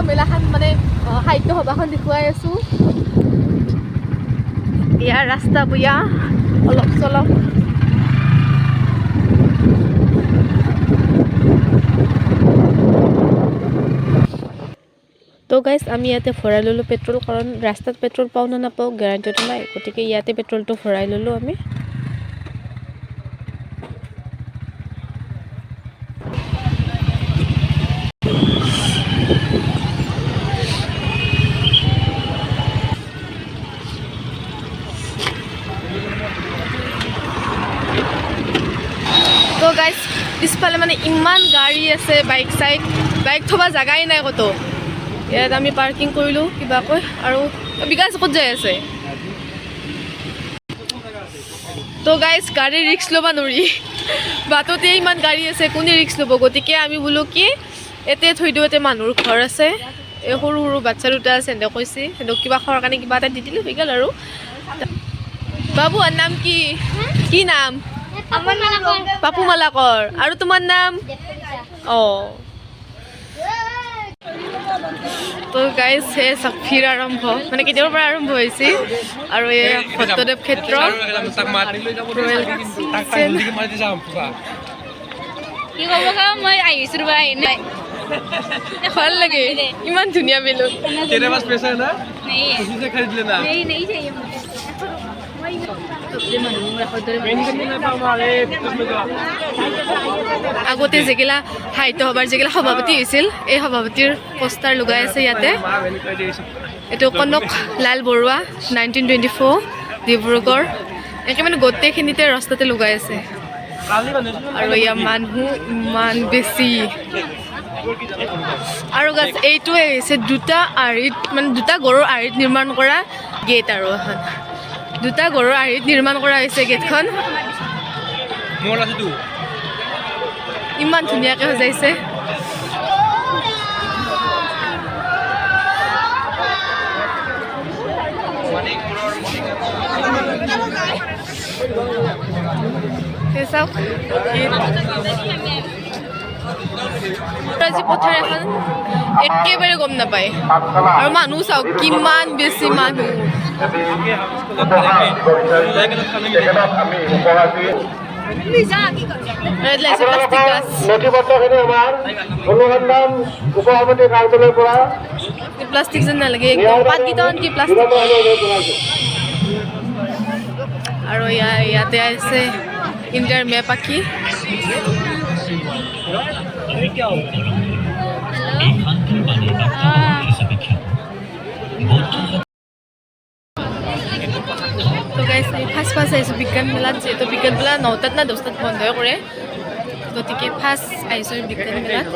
মেলাখন মানে সাহিত্য সভাখন দেখুৱাই আছোঁ ইয়াৰ ৰাস্তা বুয়া অলপ চলপ তো গাইজ আমি ইয়াতে ভৰাই ল'লোঁ পেট্ৰল কাৰণ ৰাস্তাত পেট্ৰল পাওঁ নে নাপাওঁ গেৰাণ্টিটো নাই গতিকে ইয়াতে পেট্ৰলটো ভৰাই ল'লোঁ আমি তো গাইজ পিছফালে মানে ইমান গাড়ী আছে বাইক থ'বা জাগাই নাই ক'তো ইয়াত আমি পাৰ্কিং কৰিলোঁ কিবাকৈ আৰু বিকাশ ক'ত যাই আছে তো গাইজ গাড়ী ৰিক্স ল'ব নোৱাৰি বাটতে ইমান গাড়ী আছে কোনে ৰিক্স ল'ব গতিকে আমি বোলো কি এতে থৈ দিওঁ এতে মানুহৰ ঘৰ আছে এই সৰু সৰু বাচ্ছা দুটা আছে সিহঁতে কৈছে সিহঁতক কিবা খোৱাৰ কাৰণে কিবা এটা দি দিলোঁ হৈ গ'ল আৰু বাবু নাম কি নাম পাপু মালাকৰ আৰু তোমাৰ নাম অঁ তো গাইজ হে চাকফিৰ আৰম্ভ মানে কেতিয়াৰ পৰা আৰম্ভ হৈছে আৰু এই সত্যদেৱ ক্ষেত্ৰ ভাল লাগে ইমান ধুনীয়া বেলুন আগতে যেগিলা সাহিত্য সভাৰ যেগিলা সভাপতি হৈছিল এই সভাপতিৰ পোষ্টাৰ লগাই আছে ইয়াতে এইটো কনক লাল বৰুৱা 1924 ডিব্ৰুগড় এনেকৈ মানে গোটেইখিনিতে ৰাস্তাতে লগাই আছে আৰু ইয়াৰ মানুহ ইমান বেছি আৰু গাছ এইটোৱে হৈছে দুটা আৰ্হিত মানে দুটা গৰুৰ আৰ্হিত নিৰ্মাণ কৰা গেট আৰু এখন দুটা গৰুৰ আৰ্হিত নিৰ্মাণ কৰা হৈছে গেটখন ইমান ধুনীয়াকৈ সজাইছে চাওক আজি পথাৰ এখন একেবাৰে গম নাপায় আৰু মানুহ চাওক কিমান বেছি মানুহ প্লাষ্টিক যেন নালাগে পাতকেইটা কি প্লাষ্টিক আৰু ইয়াতে আছে ইণ্ডিয়াৰ মেপ আঁকি তো গাইজ আমি ফাৰ্ষ্ট আহিছোঁ বিজ্ঞান মেলাত যিহেতু বিজ্ঞান মেলা 9টাত না 10টাত বন্ধই কৰে গতিকে ফাৰ্ষ্ট আহিছোঁ বিজ্ঞান মেলাত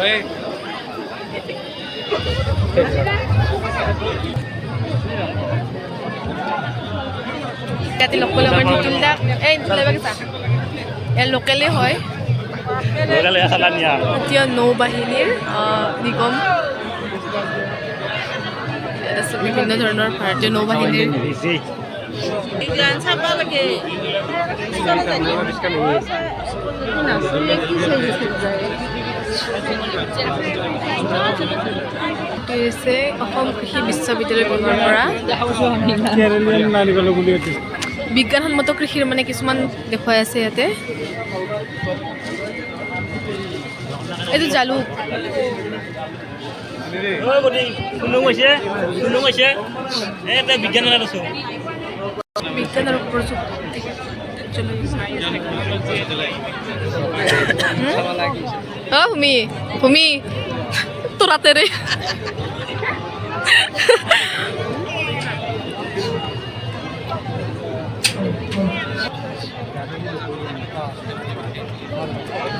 ইয়াতে লোকেল আমাৰ নিতুল দাক এই ইয়াৰ লোকেলেই হয় এতিয়া নৌবাহিনীৰ নিগম বিভিন্ন ধৰণৰ ভাৰতীয় নৌবাহিনীৰ অসম কৃষি বিশ্ববিদ্যালয় বনোৱাৰ পৰা বিজ্ঞানসন্মত কৃষিৰ মানে কিছুমান দেখুৱাই আছে ইয়াতে এইটো জালুক বিজ্ঞান আৰু প্ৰযুক্তি ভূমি তোৰাতে ৰে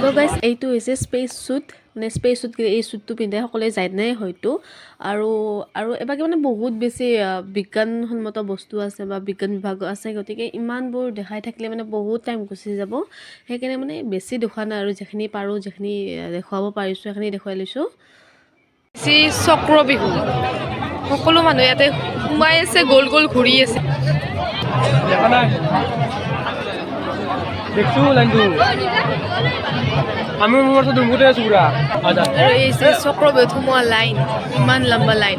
তো গাইজ এইটো হৈছে স্পেচ শ্বুট মানে স্পেচ শ্বুট এই শ্বুটটো পিন্ধাই সকলোৱে যায় নাই হয়তো আৰু এবাৰ মানে বহুত বেছি বিজ্ঞানসন্মত বস্তু আছে বা বিজ্ঞান বিভাগ আছে গতিকে ইমানবোৰ দেখাই থাকিলে মানে বহুত টাইম গুচি যাব সেইকাৰণে মানে বেছি দেখুওৱা নাই আৰু যিখিনি পাৰোঁ যিখিনি দেখুৱাব পাৰিছোঁ সেইখিনি দেখুৱাই লৈছোঁ বেছি চক্ৰ বিহু সকলো মানুহ ইয়াতে সোমাই আছে গোল গোল ঘূৰি আছে দেখছো লাইনটো আমি মোৰটো দুমুতে আছো পুৰা আদা আৰু এই যে চক্ৰবেট সোমোৱা লাইন ইমান লম্বা লাইন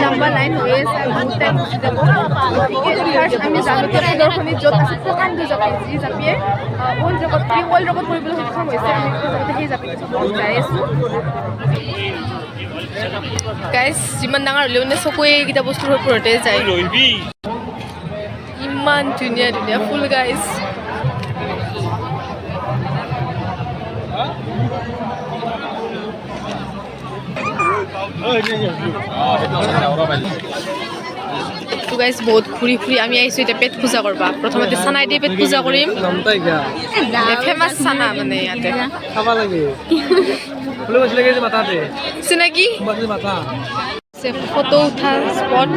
লম্বা লাইন হৈ আছে আমি জালুকীয়া প্ৰদৰ্শনীত য'ত আছে প্ৰকাণ্ড জাপি যি জাপিয়ে ৱৰ্ল্ড ৰেকৰ্ড কৰিবলৈ সক্ষম হৈছে আমি সেই জাপিটো যাই আছোঁ গাইজ যিমান ডাঙৰ হ'লেও মানে চকুৱে এইকেইটা বস্তুৰ ওপৰতে যায় ইমান ধুনীয়া ধুনীয়া ফুল গাইজ তো গাইজ বহুত ঘূৰি ফুৰি আমি আহিছোঁ এতিয়া পেট পূজা কৰবা প্ৰথমতে চানাই দি পেট পূজা কৰিম ফেমাছ চানা মানে ইয়াতে খাব লাগে ফুলে বসলে গেছে মাথাতে চিনাকি বাকি মাথা ফটো উঠা স্পট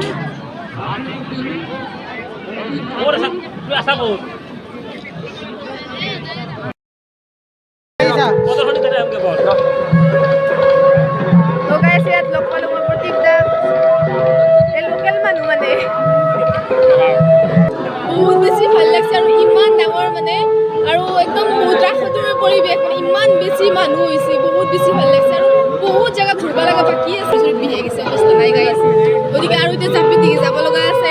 ওরে আসা বহুত কতক্ষণ ধরে আমকে বল তো গাইজ ইয়াত লগ পালোঁ মোৰ প্ৰতীকদা এই লোকেল মানুহ মানে বহুত বেছি ভাল লাগিছে আৰু ইমান ডাঙৰ মানে আৰু একদম উত্তৰাখণ্ডৰ পৰিৱেশ ইমান বেছি মানুহ হৈছে বহুত বেছি ভাল লাগিছে আৰু বহুত জেগা ঘূৰিব লগা বাকী আছে য'ত বিহে গৈছে অৱস্থা নাই গাইজ গতিকে আৰু এতিয়া জাপি দিকে যাব লগা আছে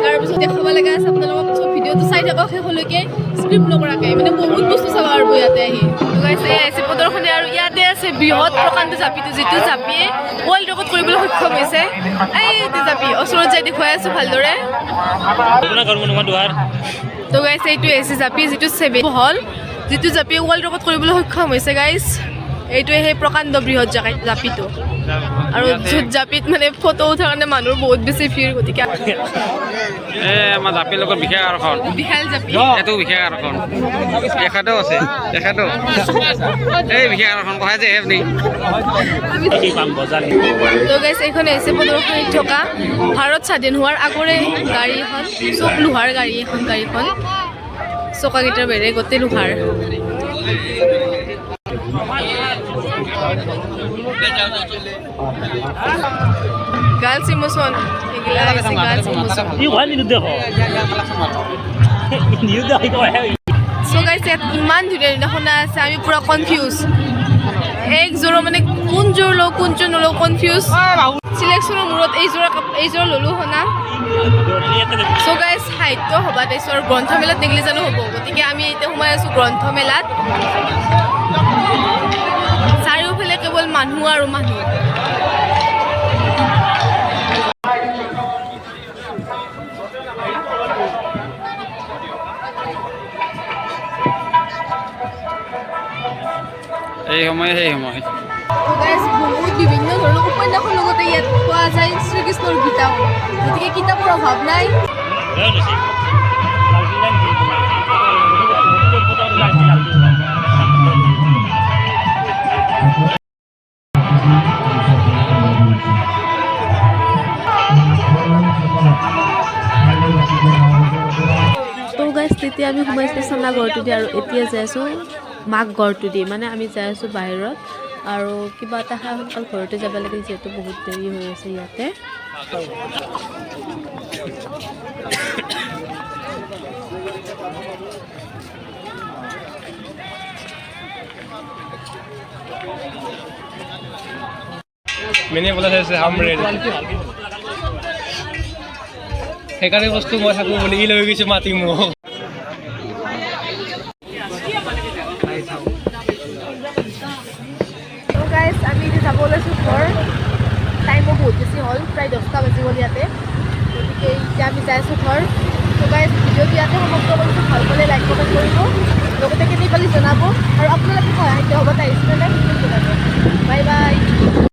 তাৰপিছত দেখাব লগা আছে আপোনালোকক চব ভিডিঅ'টো চাই থাকক শেষলৈকে স্ক্ৰিপ্ট নকৰাকৈ মানে বহুত বস্তু চাব আৰু ইয়াতে আহি গাইজ এই আছে প্ৰদৰ্শনী আৰু ইয়াতে আছে বৃহৎ প্ৰকাণ্ড জাপিটো যিটো জাপিয়ে ৱৰ্ল্ড ৰেকৰ্ড কৰিবলৈ সক্ষম হৈছে এই জাপি ওচৰত যাই দেখুৱাই আছোঁ ভালদৰে তো গাইজ এইটো এচি জাপি যিটো 7 হল যিটো জাপিয়ে ৱৰ্ল্ড ৰেকৰ্ড কৰিবলৈ সক্ষম হৈছে গাইজ এইটোৱে সেই প্ৰকাণ্ড বৃহৎ জাপিটো আৰু য'ত জাপিত মানে ফটো উঠাৰ কাৰণে মানুহৰ বহুত বেছি ভিৰ গতিকে আমাৰ জাপিৰ লগত বিশেষ আকৰ্ষণ বিশাল জাপি এইটো বিশেষ আকৰ্ষণ এখাদো আছে এখাদো এই বিশেষ আকৰ্ষণ কয় যে আপুনি তো গাইজ এইখন হৈছে প্ৰদৰ্শনীত থকা ভাৰত স্বাধীন হোৱাৰ আগৰে গাড়ী এখন চব লোহাৰ গাড়ী এখন গাড়ীখন চকাকেইটাৰ বেৰে গোটেই লোহাৰ গাৰ্লছ ইমোশ্যন এইগিলা হৈছে গাৰ্লছ ইমোশ্যন চ' গাইজ ইয়াত ইমান ধুনীয়া ধুনীয়া শুনা আছে আমি পূৰা কনফিউজ এক যোৰ মানে কোন যোৰ লওঁ কোন যোৰ নলওঁ কনফিউজ চিলেকশ্যনৰ মূৰত এইযোৰ ল'লোঁ শুনা চ' গাইজ সাহিত্য সভা পাইছোঁ আৰু গ্ৰন্থমেলাত নিগিলে জানো হ'ব গতিকে আমি এতিয়া সোমাই আছোঁ গ্ৰন্থমেলাত চাৰিওফালে কেৱল মানুহ আৰু মানুহ এই সময় সেই সময় বহুত বিভিন্ন ধৰণৰ উপন্যাসৰ লগতে ইয়াত পোৱা যায় শ্ৰীকৃষ্ণৰ গীতাও গতিকে কিতাপৰ অভাৱ নাই তো গাইজ তেতিয়া আমি সোমাইছিলোঁ চানা ঘৰটো দি আৰু এতিয়া যাই আছোঁ মাক ঘৰটো দি মানে আমি যাই আছোঁ বাহিৰত আৰু কিবা এটা খাই সোনকাল ঘৰতে যাব লাগিল যিহেতু বহুত দেৰি হৈ আছে ইয়াতে मैंने बोला था हम रेडी সেইকাৰণে বস্তু মই থাকোঁ বুলি ই লৈ গৈছোঁ মাতি মোক আমি এতিয়া যাব ওলাইছোঁ ঘৰ টাইমো বহুত বেছি হ'ল প্ৰায় 10টা বাজি গ'ল ইয়াতে গতিকে এতিয়া আমি যাই আছোঁ ঘৰ তো গাইজ ভিডিঅ'টো ইয়াতে সমাপ্ত কৰিছোঁ ভাল পালে লাইক কমেণ্ট কৰিব লগতে কেনে পালি জনাব আৰু আপোনালোকে সহায় হ'ব পাৰিছিলে নাই জনাব বাই বাই